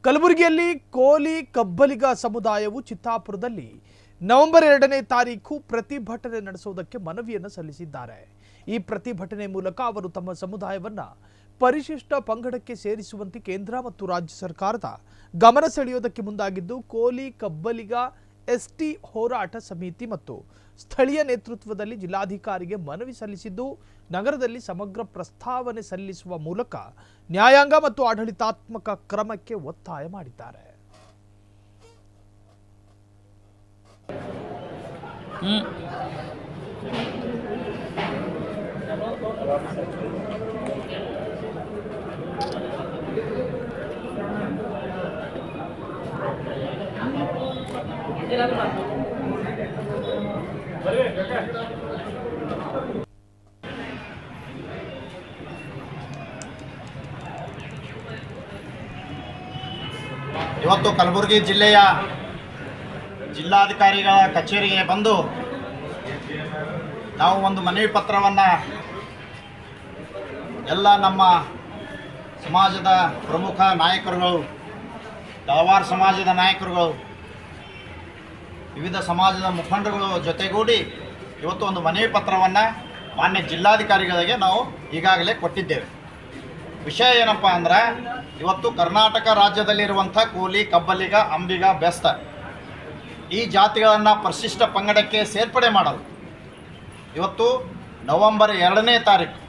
ಕಲಬುರಗಿಯಲ್ಲಿ ಕೋಲಿ ಕಬ್ಬಲಿಗ ಸಮುದಾಯವು ಚಿತ್ತಾಪುರದಲ್ಲಿ ನವೆಂಬರ್ 2ನೇ ತಾರೀಕು ಪ್ರತಿಭಟನೆ ನಡೆಸುವುದಕ್ಕೆ ಮನವಿಯನ್ನು ಸಲ್ಲಿಸಿದ್ದಾರೆ. ಈ ಪ್ರತಿಭಟನೆ ಮೂಲಕ ಅವರು ತಮ್ಮ ಸಮುದಾಯವನ್ನ ಪರಿಶಿಷ್ಟ ಪಂಗಡಕ್ಕೆ ಸೇರಿಸುವಂತೆ ಕೇಂದ್ರ ಮತ್ತು ರಾಜ್ಯ ಸರ್ಕಾರದ ಗಮನ ಸೆಳೆಯುವುದಕ್ಕೆ ಮುಂದಾಗಿದ್ದು, ಕೋಲಿ ಕಬ್ಬಲಿಗ ಎಸ್ಟಿ ಹೋರಾಟ ಸಮಿತಿ ಮತ್ತು ಸ್ಥಳೀಯ ನೇತೃತ್ವದಲ್ಲಿ ಜಿಲ್ಲಾಧಿಕಾರಿಗೆ ಮನವಿ ಸಲ್ಲಿಸಿದ್ದು, ನಗರದಲ್ಲಿ ಸಮಗ್ರ ಪ್ರಸ್ತಾವನೆ ಸಲ್ಲಿಸುವ ಮೂಲಕ ನ್ಯಾಯಾಂಗ ಮತ್ತು ಆಡಳಿತಾತ್ಮಕ ಕ್ರಮಕ್ಕೆ ಒತ್ತಾಯ ಮಾಡಿದ್ದಾರೆ. ಇವತ್ತು ಕಲಬುರಗಿ ಜಿಲ್ಲೆಯ ಜಿಲ್ಲಾಧಿಕಾರಿಗಳ ಕಚೇರಿಗೆ ಬಂದು ನಾವು ಒಂದು ಮನವಿ ಪತ್ರವನ್ನು ಎಲ್ಲ ನಮ್ಮ ಸಮಾಜದ ಪ್ರಮುಖ ನಾಯಕರುಗಳು, ತಳವಾರ ಸಮಾಜದ ನಾಯಕರುಗಳು, ವಿವಿಧ ಸಮಾಜದ ಮುಖಂಡರುಗಳು ಜೊತೆಗೂಡಿ ಇವತ್ತು ಒಂದು ಮನವಿ ಪತ್ರವನ್ನು ಮಾನ್ಯ ಜಿಲ್ಲಾಧಿಕಾರಿಗಳಿಗೆ ನಾವು ಈಗಾಗಲೇ ಕೊಟ್ಟಿದ್ದೇವೆ. ವಿಷಯ ಏನಪ್ಪ ಅಂದ್ರೆ, ಇವತ್ತು ಕರ್ನಾಟಕ ರಾಜ್ಯದಲ್ಲಿರುವಂಥ ಕೋಲಿ, ಕಬ್ಬಲಿಗ, ಅಂಬಿಗ, ಬೆಸ್ತ ಈ ಜಾತಿಗಳನ್ನು ಪರಿಶಿಷ್ಟ ಪಂಗಡಕ್ಕೆ ಸೇರ್ಪಡೆ ಮಾಡಲು ಇವತ್ತು ನವೆಂಬರ್ 2ನೇ ತಾರೀಕು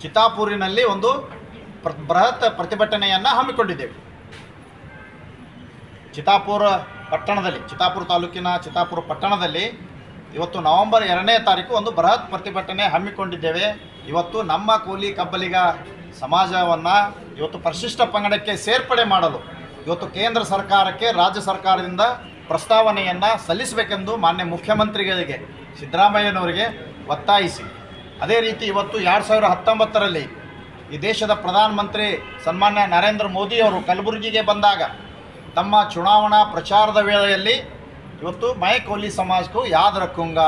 ಚಿತ್ತಾಪುರಿನಲ್ಲಿ ಒಂದು ಬೃಹತ್ ಪ್ರತಿಭಟನೆಯನ್ನು ಹಮ್ಮಿಕೊಂಡಿದ್ದೇವೆ. ಚಿತ್ತಾಪುರ ತಾಲೂಕಿನ ಚಿತ್ತಾಪುರ ಪಟ್ಟಣದಲ್ಲಿ ಇವತ್ತು ನವೆಂಬರ್ 2ನೇ ತಾರೀಕು ಒಂದು ಬೃಹತ್ ಪ್ರತಿಭಟನೆ ಹಮ್ಮಿಕೊಂಡಿದ್ದೇವೆ. ಇವತ್ತು ನಮ್ಮ ಕೋಲಿ ಕಬ್ಬಲಿಗ ಸಮಾಜವನ್ನು ಇವತ್ತು ಪರಿಶಿಷ್ಟ ಪಂಗಡಕ್ಕೆ ಸೇರ್ಪಡೆ ಮಾಡಲು ಇವತ್ತು ಕೇಂದ್ರ ಸರ್ಕಾರಕ್ಕೆ ರಾಜ್ಯ ಸರ್ಕಾರದಿಂದ ಪ್ರಸ್ತಾವನೆಯನ್ನು ಸಲ್ಲಿಸಬೇಕೆಂದು ಮಾನ್ಯ ಮುಖ್ಯಮಂತ್ರಿಗಳಿಗೆ ಸಿದ್ದರಾಮಯ್ಯನವರಿಗೆ ಒತ್ತಾಯಿಸಿ, ಅದೇ ರೀತಿ ಇವತ್ತು 2019ರಲ್ಲಿ ಈ ದೇಶದ ಪ್ರಧಾನಮಂತ್ರಿ ಸನ್ಮಾನ್ಯ ನರೇಂದ್ರ ಮೋದಿಯವರು ಕಲಬುರಗಿಗೆ ಬಂದಾಗ ತಮ್ಮ ಚುನಾವಣಾ ಪ್ರಚಾರದ ವೇಳೆಯಲ್ಲಿ ಇವತ್ತು ಮೈ ಕೋಲಿ ಸಮಾಜಕ್ಕೂ ಯಾದ್ ರಕ್ಕುಂಗ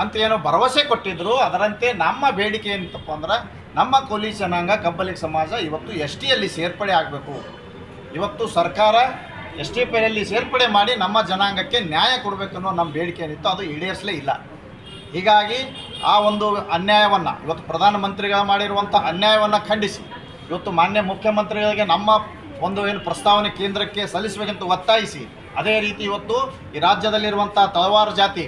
ಅಂತ ಏನೋ ಭರವಸೆ ಕೊಟ್ಟಿದ್ದರು. ಅದರಂತೆ ನಮ್ಮ ಬೇಡಿಕೆ ಏನಂತಪ್ಪ ಅಂದ್ರೆ, ನಮ್ಮ ಕೋಲಿ ಜನಾಂಗ ಕಬ್ಬಲಿಗ ಸಮಾಜ ಇವತ್ತು STಯಲ್ಲಿ ಸೇರ್ಪಡೆ ಆಗಬೇಕು. ಇವತ್ತು ಸರ್ಕಾರ STPಯಲ್ಲಿ ಸೇರ್ಪಡೆ ಮಾಡಿ ನಮ್ಮ ಜನಾಂಗಕ್ಕೆ ನ್ಯಾಯ ಕೊಡಬೇಕನ್ನೋ ನಮ್ಮ ಬೇಡಿಕೆ ಏನಿತ್ತು ಅದು ಈಡೇರಿಸಲೇ ಇಲ್ಲ. ಹೀಗಾಗಿ ಆ ಒಂದು ಅನ್ಯಾಯವನ್ನು ಇವತ್ತು ಪ್ರಧಾನಮಂತ್ರಿಗಳು ಮಾಡಿರುವಂಥ ಅನ್ಯಾಯವನ್ನು ಖಂಡಿಸಿ ಇವತ್ತು ಮಾನ್ಯ ಮುಖ್ಯಮಂತ್ರಿಗಳಿಗೆ ನಮ್ಮ ಒಂದು ಏನು ಪ್ರಸ್ತಾವನೆ ಕೇಂದ್ರಕ್ಕೆ ಸಲ್ಲಿಸಬೇಕಂತ ಒತ್ತಾಯಿಸಿ, ಅದೇ ರೀತಿ ಇವತ್ತು ಈ ರಾಜ್ಯದಲ್ಲಿರುವಂಥ ತಳವಾರ ಜಾತಿ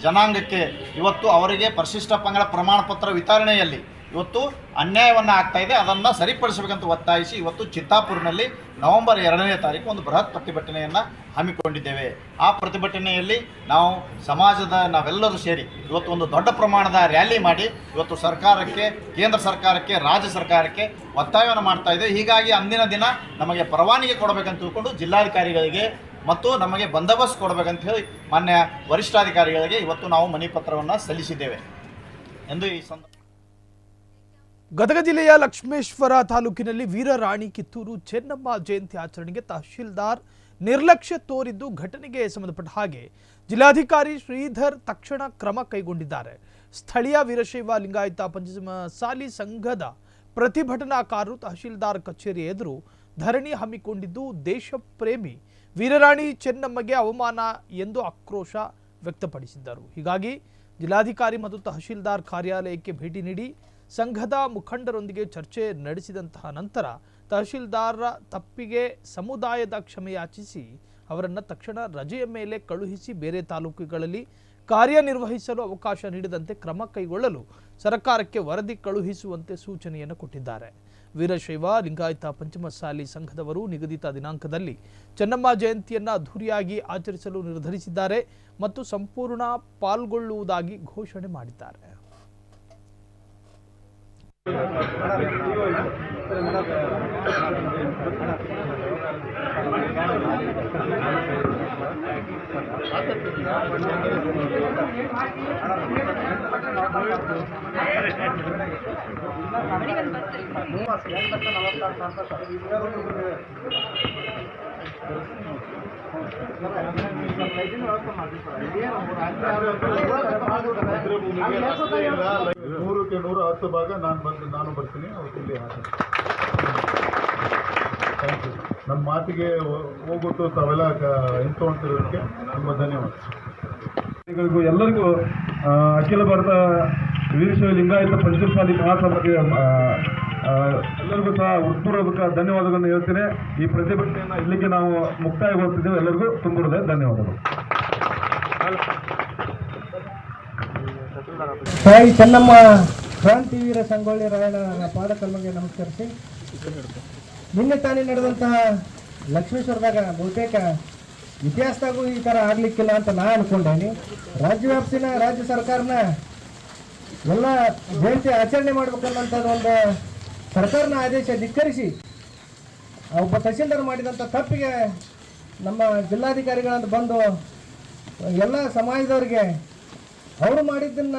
ಜನಾಂಗಕ್ಕೆ ಇವತ್ತು ಅವರಿಗೆ ಪರಿಶಿಷ್ಟ ಪಂಗಡ ಪ್ರಮಾಣ ಪತ್ರ ವಿತರಣೆಯಲ್ಲಿ ಇವತ್ತು ಅನ್ಯಾಯವನ್ನು ಆಗ್ತಾಯಿದೆ, ಅದನ್ನು ಸರಿಪಡಿಸಬೇಕಂತ ಒತ್ತಾಯಿಸಿ ಇವತ್ತು ಚಿತ್ತಾಪುರನಲ್ಲಿ ನವೆಂಬರ್ 2ನೇ ತಾರೀಕು ಒಂದು ಬೃಹತ್ ಪ್ರತಿಭಟನೆಯನ್ನು ಹಮ್ಮಿಕೊಂಡಿದ್ದೇವೆ. ಆ ಪ್ರತಿಭಟನೆಯಲ್ಲಿ ನಾವೆಲ್ಲರೂ ಸೇರಿ ಇವತ್ತು ಒಂದು ದೊಡ್ಡ ಪ್ರಮಾಣದ ರ್ಯಾಲಿ ಮಾಡಿ ಇವತ್ತು ಸರ್ಕಾರಕ್ಕೆ, ಕೇಂದ್ರ ಸರ್ಕಾರಕ್ಕೆ, ರಾಜ್ಯ ಸರ್ಕಾರಕ್ಕೆ ಒತ್ತಾಯವನ್ನು ಮಾಡ್ತಾ ಇದ್ದೇವೆ. ಹೀಗಾಗಿ ಅಂದಿನ ದಿನ ನಮಗೆ ಪರವಾನಗಿ ಕೊಡಬೇಕಂತ ತಿಳ್ಕೊಂಡು ಜಿಲ್ಲಾಧಿಕಾರಿಗಳಿಗೆ ಮತ್ತು ನಮಗೆ ಬಂದೋಬಸ್ತ್ ಕೊಡಬೇಕಂತ ಹೇಳಿ ಮಾನ್ಯ ವರಿಷ್ಠಾಧಿಕಾರಿಗಳಿಗೆ ಇವತ್ತು ನಾವು ಮನವಿ ಪತ್ರವನ್ನು ಸಲ್ಲಿಸಿದ್ದೇವೆ ಎಂದು ಈ ಸಂದರ್ಭ. ಗದಗ ಜಿಲ್ಲೆಯ ಲಕ್ಷ್ಮೇಶ್ವರ ತಾಲೂಕಿನಲ್ಲಿ ವೀರರಾಣಿ ಕಿತ್ತೂರು ಚೆನ್ನಮ್ಮ ಜಯಂತಿ ಆಚರಣೆಗೆ ತಹಶೀಲ್ದಾರ್ ನಿರ್ಲಕ್ಷ್ಯ ತೋರಿದ್ದು, ಘಟನೆಗೆ ಸಂಬಂಧಪಟ್ಟ ಹಾಗೆ ಜಿಲ್ಲಾಧಿಕಾರಿ ಶ್ರೀಧರ್ ತಕ್ಷಣ ಕ್ರಮ ಕೈಗೊಂಡಿದ್ದಾರೆ. ಸ್ಥಳೀಯ ವೀರಶೈವ ಲಿಂಗಾಯತ ಪಂಚಮಸಾಲಿ ಸಂಘದ ಪ್ರತಿಭಟನಾಕಾರರು ತಹಶೀಲ್ದಾರ್ ಕಚೇರಿ ಎದುರು ಧರಣಿ ಹಮ್ಮಿಕೊಂಡಿದ್ದು, ದೇಶ ಪ್ರೇಮಿ ವೀರರಾಣಿ ಚೆನ್ನಮ್ಮಗೆ ಅವಮಾನ ಎಂದು ಆಕ್ರೋಶ ವ್ಯಕ್ತಪಡಿಸಿದ್ದರು. ಹೀಗಾಗಿ ಜಿಲ್ಲಾಧಿಕಾರಿ ಮತ್ತು ತಹಶೀಲ್ದಾರ್ ಕಾರ್ಯಾಲಯಕ್ಕೆ ಭೇಟಿ ನೀಡಿ ಸಂಘದ ಮುಖಂಡರೊಂದಿಗೆ ಚರ್ಚೆ ನಡೆಸಿದಂತಹ ನಂತರ ತಹಶೀಲ್ದಾರ್ ತಪ್ಪಿಗೆ ಸಮುದಾಯದ ಕ್ಷಮೆಯಾಚಿಸಿ ಅವರನ್ನು ತಕ್ಷಣ ರಜೆಯ ಮೇಲೆ ಕಳುಹಿಸಿ ಬೇರೆ ತಾಲೂಕುಗಳಲ್ಲಿ ಕಾರ್ಯನಿರ್ವಹಿಸಲು ಅವಕಾಶ ನೀಡದಂತೆ ಕ್ರಮ ಕೈಗೊಳ್ಳಲು ಸರ್ಕಾರಕ್ಕೆ ವರದಿ ಕಳುಹಿಸುವಂತೆ ಸೂಚನೆಯನ್ನು ಕೊಟ್ಟಿದ್ದಾರೆ. ವೀರಶೈವ ಲಿಂಗಾಯತ ಪಂಚಮಸಾಲಿ ಸಂಘದವರು ನಿಗದಿತ ದಿನಾಂಕದಲ್ಲಿ ಚೆನ್ನಮ್ಮ ಜಯಂತಿಯನ್ನು ಅದ್ದೂರಿಯಾಗಿ ಆಚರಿಸಲು ನಿರ್ಧರಿಸಿದ್ದಾರೆ ಮತ್ತು ಸಂಪೂರ್ಣ ಪಾಲ್ಗೊಳ್ಳುವುದಾಗಿ ಘೋಷಣೆ ಮಾಡಿದ್ದಾರೆ. ನೂರಕ್ಕೆ 110 ಭಾಗ ನಾನು ಬರ್ತೀನಿ ಅವತ್ತಿಲ್ಲಿ ಥ್ಯಾಂಕ್ ಯು. ನಮ್ಮ ಮಾತಿಗೆ ಹೋಗ್ಬಿಟ್ಟು ತಾವೆಲ್ಲ ನಿಂತ್ಕೊಳ್ತಿರೋದಕ್ಕೆ ತುಂಬ ಧನ್ಯವಾದ. ಎಲ್ಲರಿಗೂ ಅಖಿಲ ಭಾರತ ವೀರಶೈವ ಲಿಂಗಾಯತ ಪಂಚಮಸಾಲಿ ಮಹಾಸಭೆಗೆ ಎಲ್ಲರಿಗೂ ಸಹ ಹೃತ್ಪೂರ್ವಕ ಧನ್ಯವಾದಗಳನ್ನು ಹೇಳ್ತೇನೆ. ಈ ಪ್ರತಿಭಟನೆಯನ್ನು ಇಲ್ಲಿಗೆ ನಾವು ಮುಕ್ತಾಯಗೊಳಿಸ್ತಿದ್ದೇವೆ. ಎಲ್ಲರಿಗೂ ತುಂಬ ಧನ್ಯವಾದಗಳು. ತಾಯಿ ಚೆನ್ನಮ್ಮ ಕ್ರಾಂತಿವೀರ ಸಂಗೊಳ್ಳಿ ರಾಯಣ್ಣ ಪಾದಕಲ್ಮಗೆ ನಮಸ್ಕರಿಸಿ, ನಿನ್ನೆ ತಾನೇ ನಡೆದಂತಹ ಲಕ್ಷ್ಮೇಶ್ವರದಾಗ ಬಹುತೇಕ ಇತಿಹಾಸದಾಗೂ ಈ ಥರ ಆಗ್ಲಿಕ್ಕಿಲ್ಲ ಅಂತ ನಾ ಅನ್ಕೊಂಡೇನಿ. ರಾಜ್ಯ ಸರ್ಕಾರನ ಎಲ್ಲ ಜಯಂತಿ ಆಚರಣೆ ಮಾಡ್ಬೇಕನ್ನೋಂಥದ್ದು ಒಂದು ಸರ್ಕಾರನ ಆದೇಶ ಧಿಕ್ಕರಿಸಿ ಒಬ್ಬ ತಹಸೀಲ್ದಾರ್ ಮಾಡಿದಂಥ ತಪ್ಪಿಗೆ ನಮ್ಮ ಜಿಲ್ಲಾಧಿಕಾರಿಗಳಂತ ಬಂದು ಎಲ್ಲ ಸಮಾಜದವ್ರಿಗೆ ಅವರು ಮಾಡಿದ್ದನ್ನ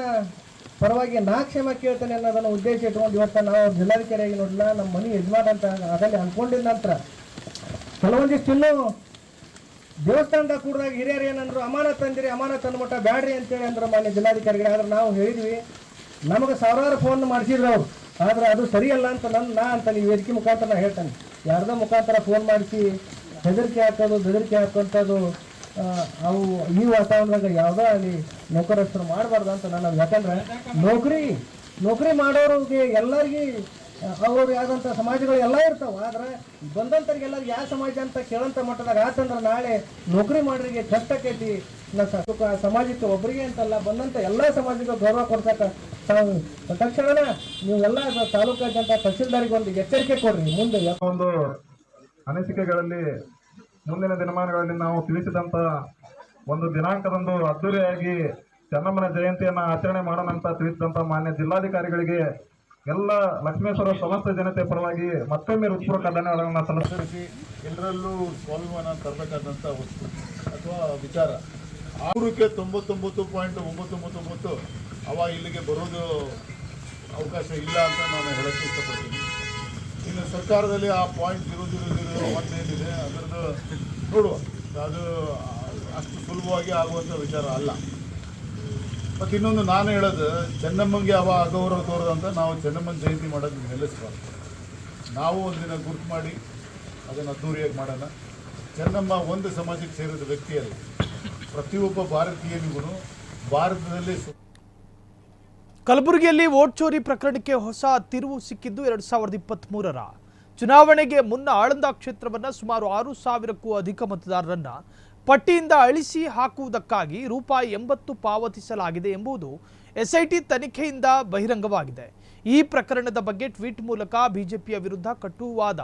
ಪರವಾಗಿ ನಾ ಕ್ಷಮೆ ಕೇಳ್ತೇನೆ ಅನ್ನೋದನ್ನು ಉದ್ದೇಶ ಇಟ್ಕೊಂಡು ಇವತ್ತು ನಾವು ಜಿಲ್ಲಾಧಿಕಾರಿಯಾಗಿ ನೋಡಿಲ್ಲ, ನಮ್ಮ ಮನೆ ಯಜಮಾನ ಅಂತ ಆಗಲೇ ಅಂದ್ಕೊಂಡಿದ್ದ ನಂತರ ಕೆಲವೊಂದಿಷ್ಟು ಇನ್ನೂ ದೇವಸ್ಥಾನದಾಗ ಕೂಡಿದಾಗ ಹಿರಿಯರು ಏನಂದ್ರು, ಅಮಾನತ್ ಅಂದಿರಿ, ಅಮಾನತ್ ಅಂದ್ಬಿಟ್ಟ ಬ್ಯಾಡ್ರಿ ಅಂತೇಳಿ ಅಂದ್ರೆ ಮಾನ್ಯ ಜಿಲ್ಲಾಧಿಕಾರಿಗಳು. ಆದ್ರೆ ನಾವು ಹೇಳಿದ್ವಿ, ನಮಗೆ ಸಾವಿರಾರು ಫೋನ್ ಮಾಡಿಸಿದ್ರು ಅವ್ರು, ಆದ್ರೆ ಅದು ಸರಿಯಲ್ಲ ಅಂತ ನಾ ಅಂತ ನೀವು ವೇದಿಕೆ ಮುಖಾಂತರ ನಾ ಹೇಳ್ತಾನೆ. ಯಾರ್ದೋ ಮುಖಾಂತರ ಫೋನ್ ಮಾಡಿಸಿ ಹೆದರಿಕೆ ಹಾಕೋದು ಬೆದರಿಕೆ ಹಾಕೋಂಥದ್ದು ಅವು ಈ ವಾತಾವರಣದಾಗ ಯಾವುದೋ ಅಲ್ಲಿ ನೌಕರಸ್ಥರು ಮಾಡಬಾರ್ದು ಅಂತ ನಾನು. ಯಾಕಂದ್ರೆ ನೌಕರಿ ಮಾಡೋರಿಗೆ ಎಲ್ಲರಿಗೆ ಅವ್ರು ಯಾವ್ದಂಥ ಸಮಾಜಗಳು ಎಲ್ಲ ಇರ್ತಾವೆ. ಆದ್ರೆ ಬಂದಂಥವ್ರಿಗೆಲ್ಲರಿಗೆ ಯಾವ ಸಮಾಜ ಅಂತ ಕೇಳೋಂಥ ಮಟ್ಟದಾಗ ಆತಂದ್ರೆ ನಾಳೆ ನೌಕರಿ ಮಾಡೋರಿಗೆ ಕಷ್ಟ ಆಕೈತಿ. ಸಮಾಜಕ್ಕೆ ಒಬ್ಬರಿಗೆ ಅಂತಲ್ಲ, ಬಂದಂಥ ಎಲ್ಲ ಸಮಾಜಕ್ಕೆ ಗೌರವ ಕೊಡ್ಸಕ್ಕೆ ತಕ್ಷಣ ನೀವು ಎಲ್ಲ ತಾಲೂಕಾದ್ಯಂತ ತಹಸೀಲ್ದಾರಿಗೆ ಒಂದು ಎಚ್ಚರಿಕೆ ಕೊಡ್ರಿ. ಮುಂದೆ ಒಂದು ಅನಿಸಿಕೆಗಳಲ್ಲಿ ಮುಂದಿನ ದಿನಮಾನಗಳಲ್ಲಿ ನಾವು ತಿಳಿಸಿದಂಥ ಒಂದು ದಿನಾಂಕದಂದು ಅದ್ದೂರಿಯಾಗಿ ಚೆನ್ನಮ್ಮನ ಜಯಂತಿಯನ್ನು ಆಚರಣೆ ಮಾಡೋಣ ಅಂತ ತಿಳಿಸಿದಂಥ ಮಾನ್ಯ ಜಿಲ್ಲಾಧಿಕಾರಿಗಳಿಗೆ ಎಲ್ಲ ಲಕ್ಷ್ಮೇಶ್ವರ ಸಮಸ್ತ ಜನತೆ ಪರವಾಗಿ ಮತ್ತೊಮ್ಮೆ ಹೃತ್ಪೂರ್ವಕ ಧನ್ಯವಾದಗಳನ್ನು ಸಲ್ಲಿಸಿ, ಎಲ್ಲರಲ್ಲೂ ಸ್ವಾಭಿಮಾನ ತರಬೇಕಾದಂಥ ವಸ್ತು ಅಥವಾ ವಿಚಾರ 100ಕ್ಕೆ 99.999 ಅವ ಇಲ್ಲಿಗೆ ಬರೋದು ಅವಕಾಶ ಇಲ್ಲ ಅಂತ ನಾನು ಹೇಳೋಕ್ಕೆ ಇಷ್ಟಪಡ್ತೀನಿ. ಇನ್ನು ಸರ್ಕಾರದಲ್ಲಿ ಆ 0.000 ಏನಿದೆ ಅದರದ್ದು ನೋಡುವ, ಅದು ಅಷ್ಟು ಸುಲಭವಾಗಿ ಆಗುವಂಥ ವಿಚಾರ ಅಲ್ಲ. ಮತ್ತು ಇನ್ನೊಂದು ನಾನು ಹೇಳೋದು, ಚೆನ್ನಮ್ಮಂಗೆ ಅವ ಅಗೌರವ ತೋರದಂತ ನಾವು ಚೆನ್ನಮ್ಮನ ಜಯಂತಿ ಮಾಡೋದನ್ನ ನಿಲ್ಲಿಸಬಾರ್ದು. ನಾವು ಒಂದಿನ ಗುರುತು ಮಾಡಿ ಅದನ್ನು ಅದ್ದೂರಿಯಾಗಿ ಮಾಡೋಣ. ಚೆನ್ನಮ್ಮ ಒಂದು ಸಮಾಜಕ್ಕೆ ಸೇರಿದ ವ್ಯಕ್ತಿಯಲ್ಲ, ಪ್ರತಿಯೊಬ್ಬ ಭಾರತೀಯನಿಗೂ ಭಾರತದಲ್ಲಿ. ಕಲಬುರಗಿಯಲ್ಲಿ ವೋಟ್ ಚೋರಿ ಪ್ರಕರಣಕ್ಕೆ ಹೊಸ ತಿರುವು ಸಿಕ್ಕಿದ್ದು 2023ರ ಚುನಾವಣೆಗೆ ಮುನ್ನ ಆಳಂದ ಕ್ಷೇತ್ರವನ್ನು ಸುಮಾರು 6,000ಕ್ಕೂ ಅಧಿಕ ಮತದಾರರನ್ನ ಪಟ್ಟಿಯಿಂದ ಅಳಿಸಿ ಹಾಕುವುದಕ್ಕಾಗಿ ₹80 ಪಾವತಿಸಲಾಗಿದೆ ಎಂಬುದು ಎಸ್ಐಟಿ ತನಿಖೆಯಿಂದ ಬಹಿರಂಗವಾಗಿದೆ. ಈ ಪ್ರಕರಣದ ಬಗ್ಗೆ ಟ್ವೀಟ್ ಮೂಲಕ ಬಿಜೆಪಿಯ ವಿರುದ್ಧ ಕಟುವಾದ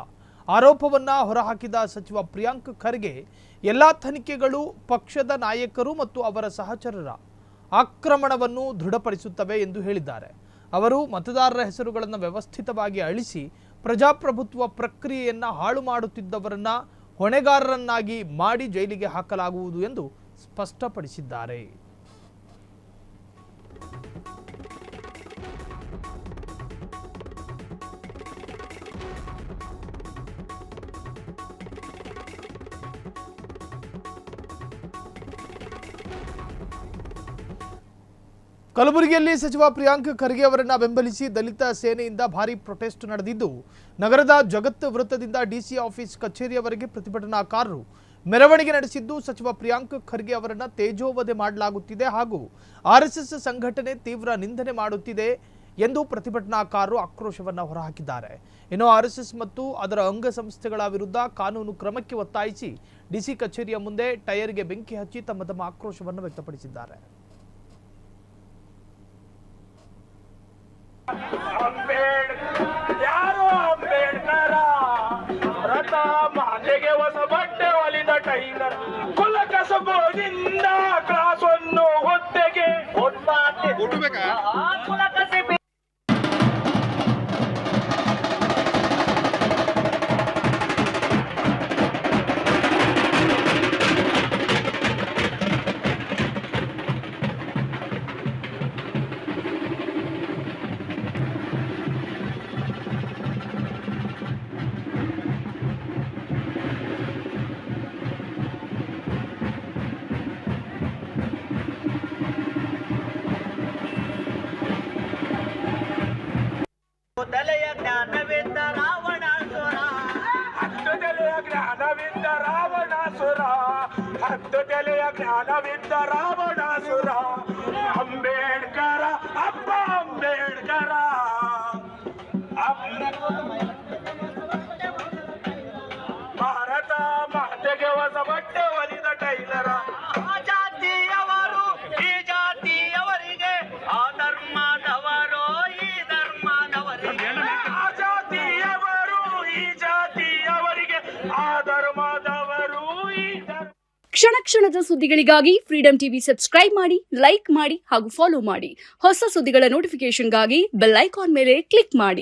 ಆರೋಪವನ್ನ ಹೊರಹಾಕಿದ ಸಚಿವ ಪ್ರಿಯಾಂಕ್ ಖರ್ಗೆ ಎಲ್ಲ ತನಿಖೆಗಳು ಪಕ್ಷದ ನಾಯಕರು ಮತ್ತು ಅವರ ಸಹಚರರ ಆಕ್ರಮಣವನ್ನು ದೃಢಪಡಿಸುತ್ತವೆ ಎಂದು ಹೇಳಿದ್ದಾರೆ. ಅವರು ಮತದಾರರ ಹೆಸರುಗಳನ್ನು ವ್ಯವಸ್ಥಿತವಾಗಿ ಅಳಿಸಿ ಪ್ರಜಾಪ್ರಭುತ್ವ ಪ್ರಕ್ರಿಯೆಯನ್ನು ಹಾಳು ಮಾಡುತ್ತಿದ್ದವರನ್ನ ಹೊಣೆಗಾರರನ್ನಾಗಿ ಮಾಡಿ ಜೈಲಿಗೆ ಹಾಕಲಾಗುವುದು ಎಂದು ಸ್ಪಷ್ಟಪಡಿಸಿದ್ದಾರೆ. ಕಲಬುರಗಿಯಲ್ಲಿ ಸಚಿವ ಪ್ರಿಯಾಂಕ್ ಖರ್ಗೆ ಅವರನ್ನ ಬೆಂಬಲಿಸಿ ದಲಿತ ಸೇನೆಯಿಂದ ಭಾರೀ ಪ್ರೊಟೆಸ್ಟ್ ನಡೆದಿದ್ದು, ನಗರದ ಜಗತ್ ವೃತ್ತದಿಂದ ಡಿಸಿ ಆಫೀಸ್ ಕಚೇರಿಯವರೆಗೆ ಪ್ರತಿಭಟನಾಕಾರರು ಮೆರವಣಿಗೆ ನಡೆಸಿದ್ದು, ಸಚಿವ ಪ್ರಿಯಾಂಕ್ ಖರ್ಗೆ ಅವರನ್ನ ತೇಜೋವಧೆ ಮಾಡಲಾಗುತ್ತಿದೆ ಹಾಗೂ ಆರ್ಎಸ್ಎಸ್ ಸಂಘಟನೆ ತೀವ್ರ ನಿಂದನೆ ಮಾಡುತ್ತಿದೆ ಎಂದು ಪ್ರತಿಭಟನಾಕಾರರು ಆಕ್ರೋಶವನ್ನು ಹೊರಹಾಕಿದ್ದಾರೆ. ಇನ್ನು ಆರ್ಎಸ್ಎಸ್ ಮತ್ತು ಅದರ ಅಂಗಸಂಸ್ಥೆಗಳ ವಿರುದ್ಧ ಕಾನೂನು ಕ್ರಮಕ್ಕೆ ಒತ್ತಾಯಿಸಿ ಡಿಸಿ ಕಚೇರಿಯ ಮುಂದೆ ಟೈರ್ಗೆ ಬೆಂಕಿ ಹಚ್ಚಿ ತಮ್ಮ ಆಕ್ರೋಶವನ್ನು ವ್ಯಕ್ತಪಡಿಸಿದ್ದಾರೆ. ಯಾರೋ ಅಂಬೇಡ್ಕರ ರಥ ಮಾತೆಗೆ ಹೊಸ ಬಟ್ಟೆ ಒಲಿದ ಟೈಲರ್ ಕುಲ ಕಸಬೋದಿಂದ ಕ್ಲಾಸನ್ನು ಹೊತ್ತೆಗೆ ಹತ್ತು ತಲೆಯ ಜ್ಞಾನವಿದ್ದ ರಾವಣಾಸುರ. ಅಂಬೇಡ್ಕರ ಅಪ್ಪ ಅಂಬೇಡ್ಕರ. ಭಾರತ ಮಾತೆಗೆ ಹೊಸ ಬಟ್ಟೆ ಹೊಲಿದ ಟೈಲರ. ಆ ಜಾತಿಯವರು ಈ ಜಾತಿಯವರಿಗೆ, ಆ ಧರ್ಮದವರು ಈ ಧರ್ಮದವರಿಗೆ. ಆ ಜಾತಿಯವರು ಈ ಜಾತಿಯವರಿಗೆ, ಆ ಧರ್ಮದವರು ಈ ಧರ್ಮ. ಕ್ಷಣ ಕ್ಷಣದ ಸುದ್ದಿಗಳಿಗಾಗಿ ಫ್ರೀಡಂ ಟಿವಿ ಸಬ್ಸ್ಕ್ರೈಬ್ ಮಾಡಿ, ಲೈಕ್ ಮಾಡಿ ಹಾಗೂ ಫಾಲೋ ಮಾಡಿ. ಹೊಸ ಸುದ್ದಿಗಳ ನೋಟಿಫಿಕೇಶನ್ಗಾಗಿ ಬೆಲ್ ಐಕಾನ್ ಮೇಲೆ ಕ್ಲಿಕ್ ಮಾಡಿ.